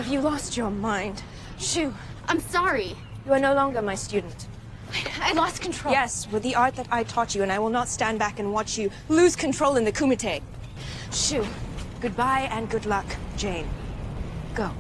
Have you lost your mind? Shoo, I'm sorry. you are no longer my student. I lost control. Yes, with the art that I taught you, and I will not stand back and watch you lose control in the Kumite. Shoo, goodbye and good luck, Jane. Go.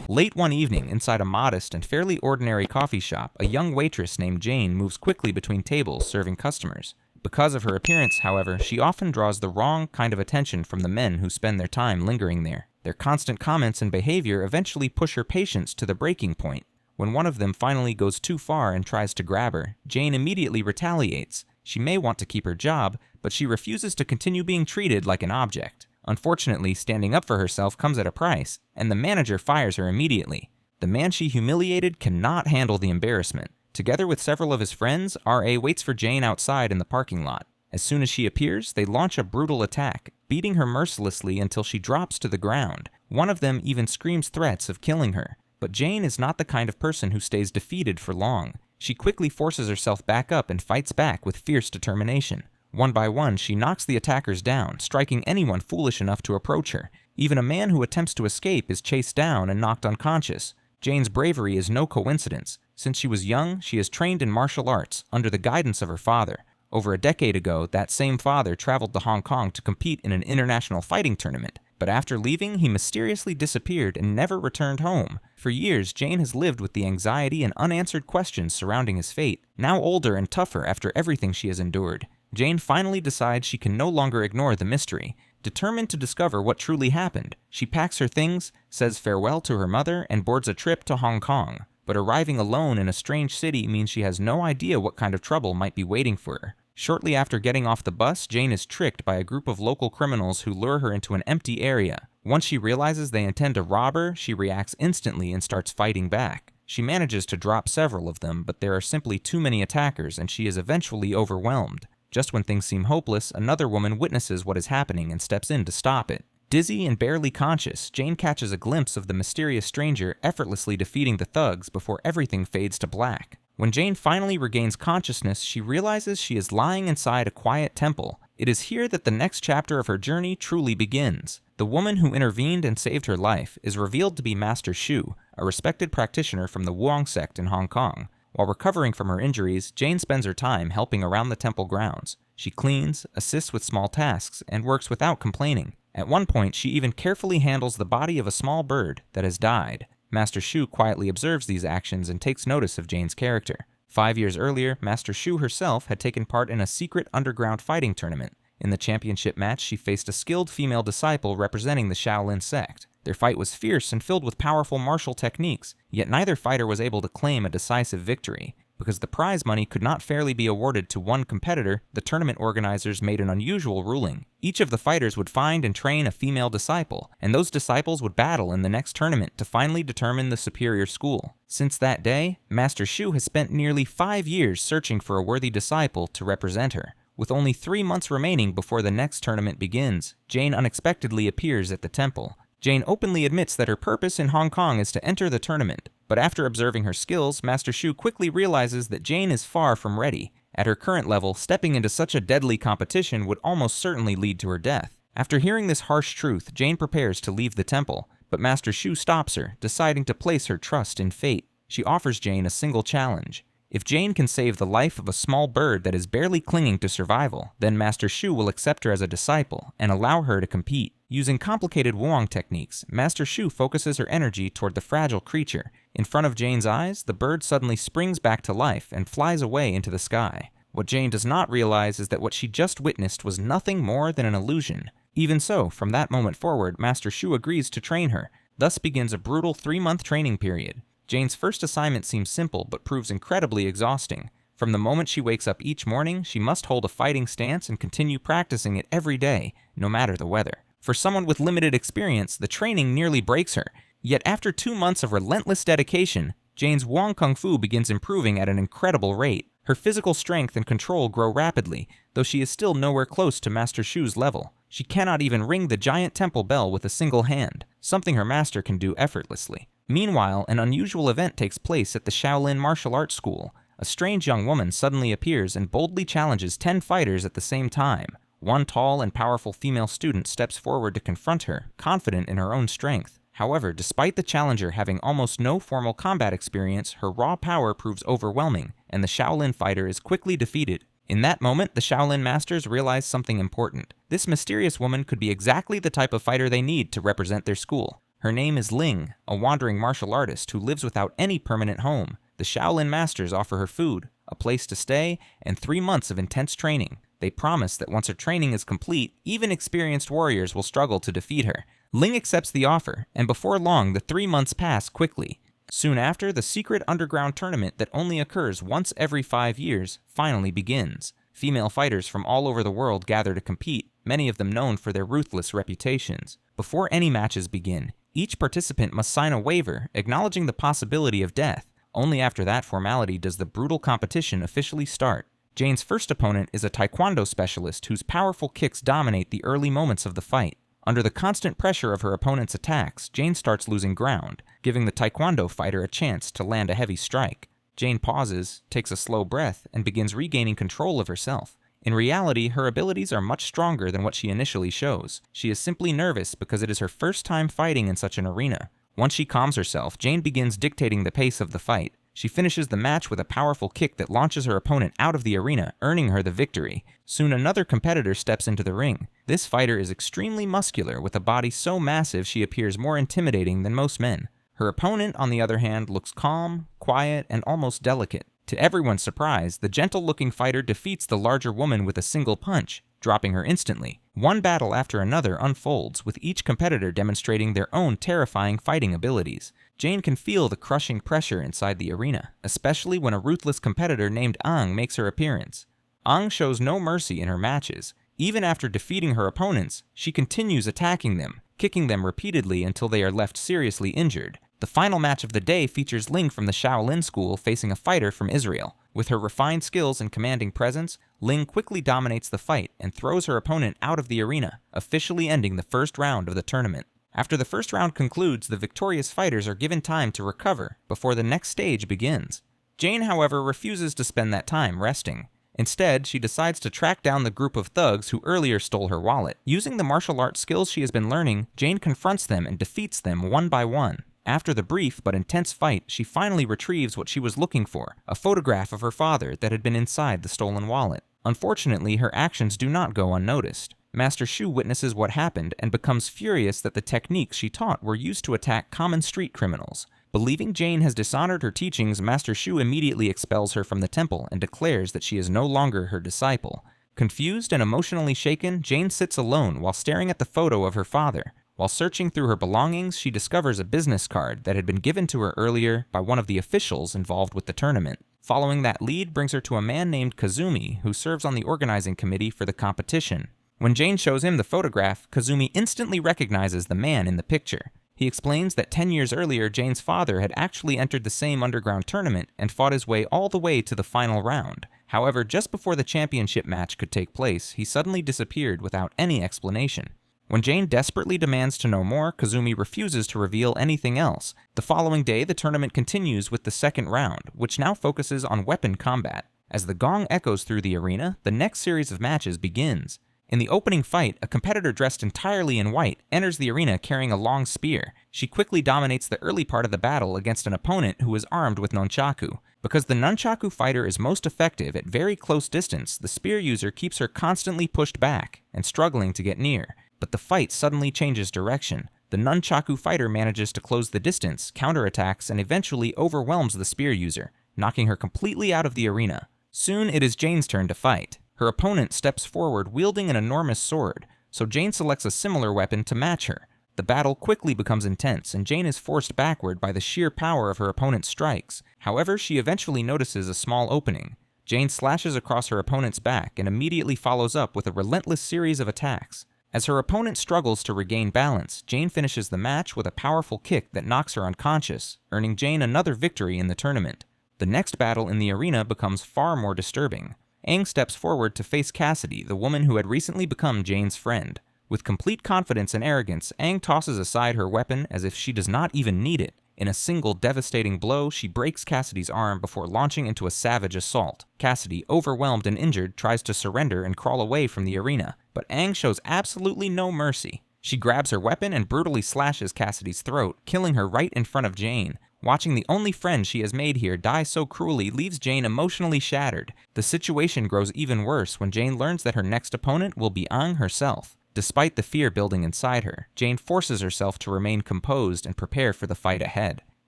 Late one evening, inside a modest and fairly ordinary coffee shop, a young waitress named Jane moves quickly between tables serving customers. Because of her appearance, however, she often draws the wrong kind of attention from the men who spend their time lingering there. Their constant comments and behavior eventually push her patience to the breaking point. When one of them finally goes too far and tries to grab her, Jane immediately retaliates. She may want to keep her job, but she refuses to continue being treated like an object. Unfortunately, standing up for herself comes at a price, and the manager fires her immediately. The man she humiliated cannot handle the embarrassment. Together with several of his friends, R.A. waits for Jane outside in the parking lot. As soon as she appears, they launch a brutal attack, beating her mercilessly until she drops to the ground. One of them even screams threats of killing her. But Jane is not the kind of person who stays defeated for long. She quickly forces herself back up and fights back with fierce determination. One by one, she knocks the attackers down, striking anyone foolish enough to approach her. Even a man who attempts to escape is chased down and knocked unconscious. Jane's bravery is no coincidence. Since she was young, she has trained in martial arts under the guidance of her father. Over a decade ago, that same father traveled to Hong Kong to compete in an international fighting tournament. But after leaving, he mysteriously disappeared and never returned home. For years, Jane has lived with the anxiety and unanswered questions surrounding his fate. Now older and tougher after everything she has endured, Jane finally decides she can no longer ignore the mystery. Determined to discover what truly happened, she packs her things, says farewell to her mother, and boards a trip to Hong Kong. But arriving alone in a strange city means she has no idea what kind of trouble might be waiting for her. Shortly after getting off the bus, Jane is tricked by a group of local criminals who lure her into an empty area. Once she realizes they intend to rob her, she reacts instantly and starts fighting back. She manages to drop several of them, but there are simply too many attackers and she is eventually overwhelmed. Just when things seem hopeless, another woman witnesses what is happening and steps in to stop it. Dizzy and barely conscious, Jane catches a glimpse of the mysterious stranger effortlessly defeating the thugs before everything fades to black. When Jane finally regains consciousness, she realizes she is lying inside a quiet temple. It is here that the next chapter of her journey truly begins. The woman who intervened and saved her life is revealed to be Master Shu, a respected practitioner from the Wuong sect in Hong Kong. While recovering from her injuries, Jane spends her time helping around the temple grounds. She cleans, assists with small tasks, and works without complaining. At one point, she even carefully handles the body of a small bird that has died. Master Shu quietly observes these actions and takes notice of Jane's character. 5 years earlier, Master Shu herself had taken part in a secret underground fighting tournament. In the championship match, she faced a skilled female disciple representing the Shaolin sect. Their fight was fierce and filled with powerful martial techniques, yet neither fighter was able to claim a decisive victory. Because the prize money could not fairly be awarded to one competitor, the tournament organizers made an unusual ruling. Each of the fighters would find and train a female disciple, and those disciples would battle in the next tournament to finally determine the superior school. Since that day, Master Shu has spent nearly 5 years searching for a worthy disciple to represent her. With only 3 months remaining before the next tournament begins, Jane unexpectedly appears at the temple. Jane openly admits that her purpose in Hong Kong is to enter the tournament, but after observing her skills, Master Shu quickly realizes that Jane is far from ready. At her current level, stepping into such a deadly competition would almost certainly lead to her death. After hearing this harsh truth, Jane prepares to leave the temple, but Master Shu stops her, deciding to place her trust in fate. She offers Jane a single challenge. If Jane can save the life of a small bird that is barely clinging to survival, then Master Shu will accept her as a disciple and allow her to compete. Using complicated Wuong techniques, Master Shu focuses her energy toward the fragile creature. In front of Jane's eyes, the bird suddenly springs back to life and flies away into the sky. What Jane does not realize is that what she just witnessed was nothing more than an illusion. Even so, from that moment forward, Master Shu agrees to train her. Thus begins a brutal 3-month training period. Jane's first assignment seems simple, but proves incredibly exhausting. From the moment she wakes up each morning, she must hold a fighting stance and continue practicing it every day, no matter the weather. For someone with limited experience, the training nearly breaks her. Yet after 2 months of relentless dedication, Jane's Wuong Kung Fu begins improving at an incredible rate. Her physical strength and control grow rapidly, though she is still nowhere close to Master Shu's level. She cannot even ring the giant temple bell with a single hand, something her master can do effortlessly. Meanwhile, an unusual event takes place at the Shaolin Martial Arts School. A strange young woman suddenly appears and boldly challenges 10 fighters at the same time. One tall and powerful female student steps forward to confront her, confident in her own strength. However, despite the challenger having almost no formal combat experience, her raw power proves overwhelming, and the Shaolin fighter is quickly defeated. In that moment, the Shaolin masters realize something important. This mysterious woman could be exactly the type of fighter they need to represent their school. Her name is Ling, a wandering martial artist who lives without any permanent home. The Shaolin masters offer her food, a place to stay, and 3 months of intense training. They promise that once her training is complete, even experienced warriors will struggle to defeat her. Ling accepts the offer, and before long, the 3 months pass quickly. Soon after, the secret underground tournament that only occurs once every 5 years finally begins. Female fighters from all over the world gather to compete, many of them known for their ruthless reputations. Before any matches begin, each participant must sign a waiver acknowledging the possibility of death. Only after that formality does the brutal competition officially start. Jane's first opponent is a taekwondo specialist whose powerful kicks dominate the early moments of the fight. Under the constant pressure of her opponent's attacks, Jane starts losing ground, giving the taekwondo fighter a chance to land a heavy strike. Jane pauses, takes a slow breath, and begins regaining control of herself. In reality, her abilities are much stronger than what she initially shows. She is simply nervous because it is her first time fighting in such an arena. Once she calms herself, Jane begins dictating the pace of the fight. She finishes the match with a powerful kick that launches her opponent out of the arena, earning her the victory. Soon another competitor steps into the ring. This fighter is extremely muscular, with a body so massive she appears more intimidating than most men. Her opponent, on the other hand, looks calm, quiet, and almost delicate. To everyone's surprise, the gentle-looking fighter defeats the larger woman with a single punch, dropping her instantly. One battle after another unfolds, with each competitor demonstrating their own terrifying fighting abilities. Jane can feel the crushing pressure inside the arena, especially when a ruthless competitor named Ang makes her appearance. Ang shows no mercy in her matches. Even after defeating her opponents, she continues attacking them, kicking them repeatedly until they are left seriously injured. The final match of the day features Ling from the Shaolin school facing a fighter from Israel. With her refined skills and commanding presence, Ling quickly dominates the fight and throws her opponent out of the arena, officially ending the first round of the tournament. After the first round concludes, the victorious fighters are given time to recover before the next stage begins. Jane, however, refuses to spend that time resting. Instead, she decides to track down the group of thugs who earlier stole her wallet. Using the martial arts skills she has been learning, Jane confronts them and defeats them one by one. After the brief but intense fight, she finally retrieves what she was looking for, a photograph of her father that had been inside the stolen wallet. Unfortunately, her actions do not go unnoticed. Master Shu witnesses what happened and becomes furious that the techniques she taught were used to attack common street criminals. Believing Jane has dishonored her teachings, Master Shu immediately expels her from the temple and declares that she is no longer her disciple. Confused and emotionally shaken, Jane sits alone while staring at the photo of her father. While searching through her belongings, she discovers a business card that had been given to her earlier by one of the officials involved with the tournament. Following that lead brings her to a man named Kazumi, who serves on the organizing committee for the competition. When Jane shows him the photograph, Kazumi instantly recognizes the man in the picture. He explains that 10 years earlier, Jane's father had actually entered the same underground tournament and fought his way all the way to the final round. However, just before the championship match could take place, he suddenly disappeared without any explanation. When Jane desperately demands to know more, Kazumi refuses to reveal anything else. The following day, the tournament continues with the second round, which now focuses on weapon combat. As the gong echoes through the arena, the next series of matches begins. In the opening fight, a competitor dressed entirely in white enters the arena carrying a long spear. She quickly dominates the early part of the battle against an opponent who is armed with nunchaku. Because the nunchaku fighter is most effective at very close distance, the spear user keeps her constantly pushed back and struggling to get near. But the fight suddenly changes direction. The nunchaku fighter manages to close the distance, counterattacks, and eventually overwhelms the spear user, knocking her completely out of the arena. Soon it is Jane's turn to fight. Her opponent steps forward wielding an enormous sword, so Jane selects a similar weapon to match her. The battle quickly becomes intense, and Jane is forced backward by the sheer power of her opponent's strikes. However, she eventually notices a small opening. Jane slashes across her opponent's back and immediately follows up with a relentless series of attacks. As her opponent struggles to regain balance, Jane finishes the match with a powerful kick that knocks her unconscious, earning Jane another victory in the tournament. The next battle in the arena becomes far more disturbing. Aang steps forward to face Cassidy, the woman who had recently become Jane's friend. With complete confidence and arrogance, Aang tosses aside her weapon as if she does not even need it. In a single devastating blow, she breaks Cassidy's arm before launching into a savage assault. Cassidy, overwhelmed and injured, tries to surrender and crawl away from the arena, but Aang shows absolutely no mercy. She grabs her weapon and brutally slashes Cassidy's throat, killing her right in front of Jane. Watching the only friend she has made here die so cruelly leaves Jane emotionally shattered. The situation grows even worse when Jane learns that her next opponent will be Aang herself. Despite the fear building inside her, Jane forces herself to remain composed and prepare for the fight ahead.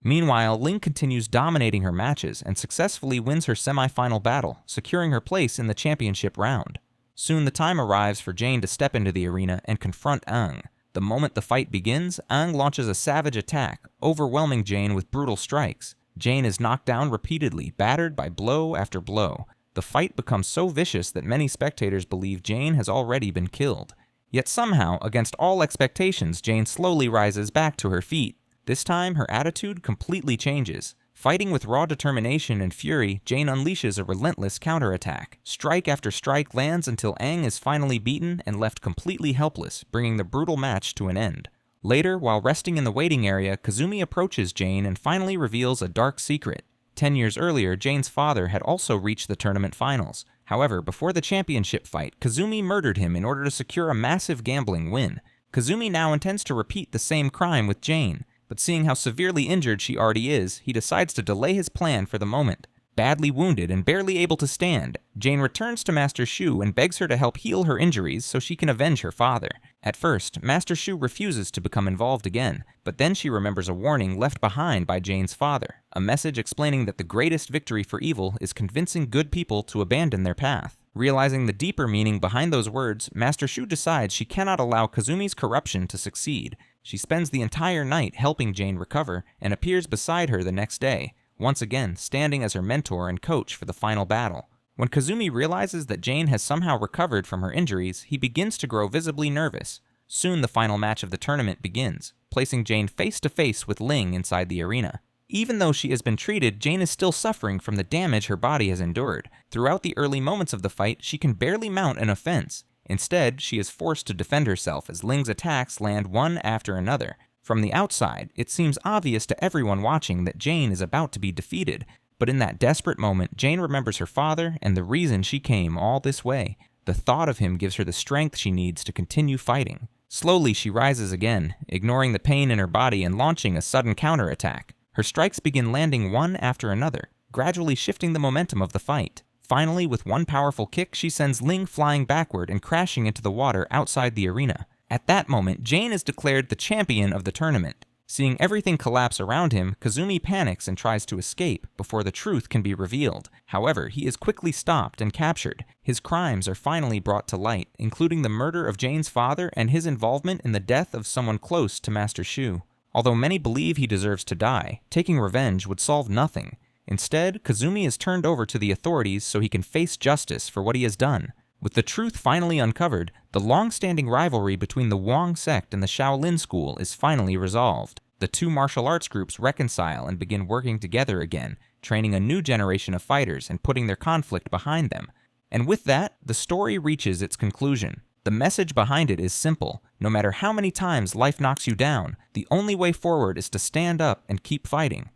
Meanwhile, Ling continues dominating her matches and successfully wins her semi-final battle, securing her place in the championship round. Soon the time arrives for Jane to step into the arena and confront Aang. The moment the fight begins, Aang launches a savage attack, overwhelming Jane with brutal strikes. Jane is knocked down repeatedly, battered by blow after blow. The fight becomes so vicious that many spectators believe Jane has already been killed. Yet somehow, against all expectations, Jane slowly rises back to her feet. This time, her attitude completely changes. Fighting with raw determination and fury, Jane unleashes a relentless counterattack. Strike after strike lands until Aang is finally beaten and left completely helpless, bringing the brutal match to an end. Later, while resting in the waiting area, Kazumi approaches Jane and finally reveals a dark secret. 10 years earlier, Jane's father had also reached the tournament finals. However, before the championship fight, Kazumi murdered him in order to secure a massive gambling win. Kazumi now intends to repeat the same crime with Jane, but seeing how severely injured she already is, he decides to delay his plan for the moment. Badly wounded and barely able to stand, Jane returns to Master Shu and begs her to help heal her injuries so she can avenge her father. At first, Master Shu refuses to become involved again, but then she remembers a warning left behind by Jane's father, a message explaining that the greatest victory for evil is convincing good people to abandon their path. Realizing the deeper meaning behind those words, Master Shu decides she cannot allow Kazumi's corruption to succeed. She spends the entire night helping Jane recover and appears beside her the next day, once again standing as her mentor and coach for the final battle. When Kazumi realizes that Jane has somehow recovered from her injuries, he begins to grow visibly nervous. Soon the final match of the tournament begins, placing Jane face to face with Ling inside the arena. Even though she has been treated, Jane is still suffering from the damage her body has endured. Throughout the early moments of the fight, she can barely mount an offense. Instead, she is forced to defend herself as Ling's attacks land one after another. From the outside, it seems obvious to everyone watching that Jane is about to be defeated, but in that desperate moment, Jane remembers her father and the reason she came all this way. The thought of him gives her the strength she needs to continue fighting. Slowly, she rises again, ignoring the pain in her body and launching a sudden counterattack. Her strikes begin landing one after another, gradually shifting the momentum of the fight. Finally, with one powerful kick, she sends Ling flying backward and crashing into the water outside the arena. At that moment, Jane is declared the champion of the tournament. Seeing everything collapse around him, Kazumi panics and tries to escape before the truth can be revealed. However, he is quickly stopped and captured. His crimes are finally brought to light, including the murder of Jane's father and his involvement in the death of someone close to Master Shu. Although many believe he deserves to die, taking revenge would solve nothing. Instead, Kazumi is turned over to the authorities so he can face justice for what he has done. With the truth finally uncovered, the long-standing rivalry between the Wong sect and the Shaolin school is finally resolved. The two martial arts groups reconcile and begin working together again, training a new generation of fighters and putting their conflict behind them. And with that, the story reaches its conclusion. The message behind it is simple. No matter how many times life knocks you down, the only way forward is to stand up and keep fighting.